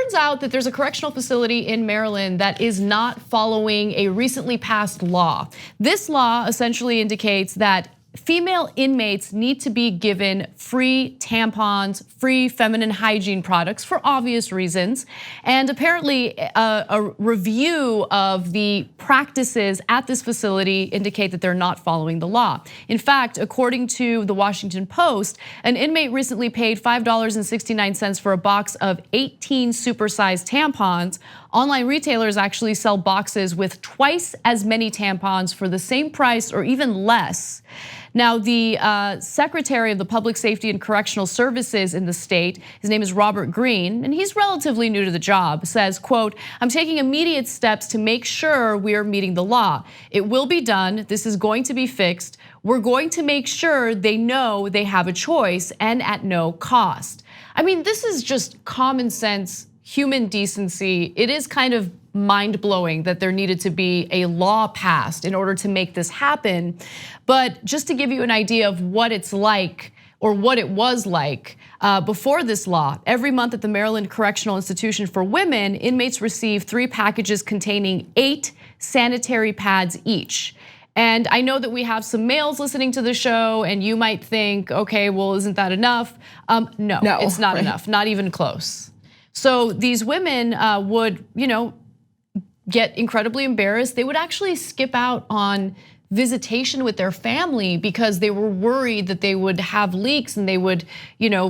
turns out that there's a correctional facility in Maryland that is not following a recently passed law. This law essentially indicates that female inmates need to be given free tampons, free feminine hygiene products for obvious reasons. And apparently a review of the practices at this facility indicate that they're not following the law. In fact, according to the Washington Post, an inmate recently paid $5.69 for a box of 18 supersized tampons. Online retailers actually sell boxes with twice as many tampons for the same price or even less. Now, the Secretary of the Public Safety and Correctional Services in the state, his name is Robert Green, and he's relatively new to the job, says, quote, "I'm taking immediate steps to make sure we are meeting the law. It will be done. This is going to be fixed. We're going to make sure they know they have a choice and at no cost." I mean, this is just common sense, human decency. It is kind of mind-blowing that there needed to be a law passed in order to make this happen. But just to give you an idea of what it's like or what it was like before this law, every month at the Maryland Correctional Institution for Women, inmates receive 3 packages containing 8 sanitary pads each. And I know that we have some males listening to the show and you might think, okay, well, isn't that enough? No, it's not enough, not even close. So these women would, get incredibly embarrassed. They would actually skip out on visitation with their family because they were worried that they would have leaks and they would,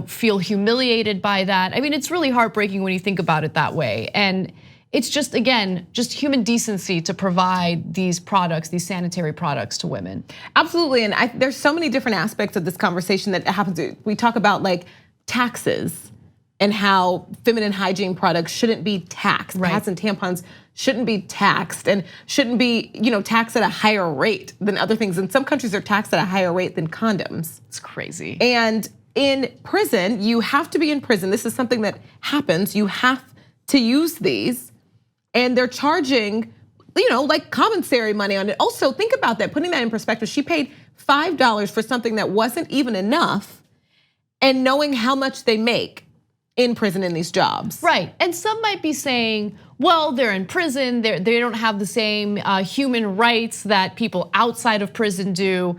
feel humiliated by that. I mean, it's really heartbreaking when you think about it that way. And it's just, again, just human decency to provide these products, these sanitary products to women. Absolutely, and there's so many different aspects of this conversation that happens. We talk about like taxes and how feminine hygiene products shouldn't be taxed. Right. Pads and tampons shouldn't be taxed and shouldn't be, taxed at a higher rate than other things. And some countries are taxed at a higher rate than condoms. It's crazy. And in prison, you have to be in prison. This is something that happens. You have to use these, and they're charging, like commissary money on it. Also, think about that. Putting that in perspective, she paid $5 for something that wasn't even enough, and knowing how much they make in prison in these jobs. Right, and some might be saying, well, they're in prison, they don't have the same human rights that people outside of prison do.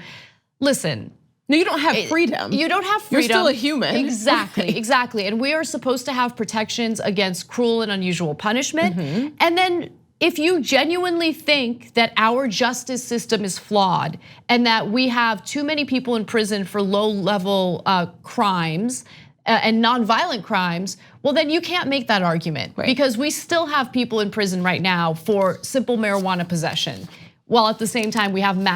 Listen. No, you don't have freedom. You don't have freedom. You're still a human. Exactly, exactly. And we are supposed to have protections against cruel and unusual punishment. And then if you genuinely think that our justice system is flawed and that we have too many people in prison for low-level crimes, and nonviolent crimes, well then you can't make that argument, right? Because we still have people in prison right now for simple marijuana possession, while at the same time we have not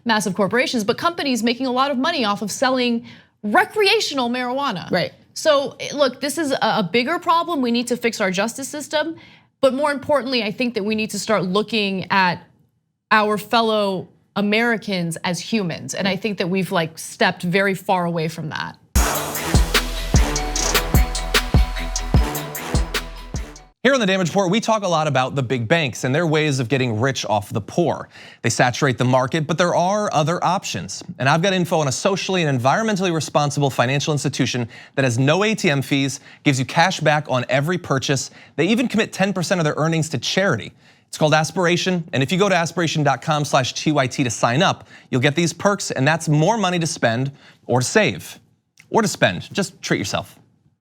massive corporations, but companies making a lot of money off of selling recreational marijuana. Right. So look, this is a bigger problem. We need to fix our justice system, but more importantly, I think that we need to start looking at our fellow Americans as humans, and I think that we've stepped very far away from that. Here on the Damage Report, we talk a lot about the big banks and their ways of getting rich off the poor. They saturate the market, but there are other options. And I've got info on a socially and environmentally responsible financial institution that has no ATM fees, gives you cash back on every purchase. They even commit 10% of their earnings to charity. It's called Aspiration, and if you go to aspiration.com/TYT to sign up, you'll get these perks, and that's more money to spend or to save or to spend. Just treat yourself.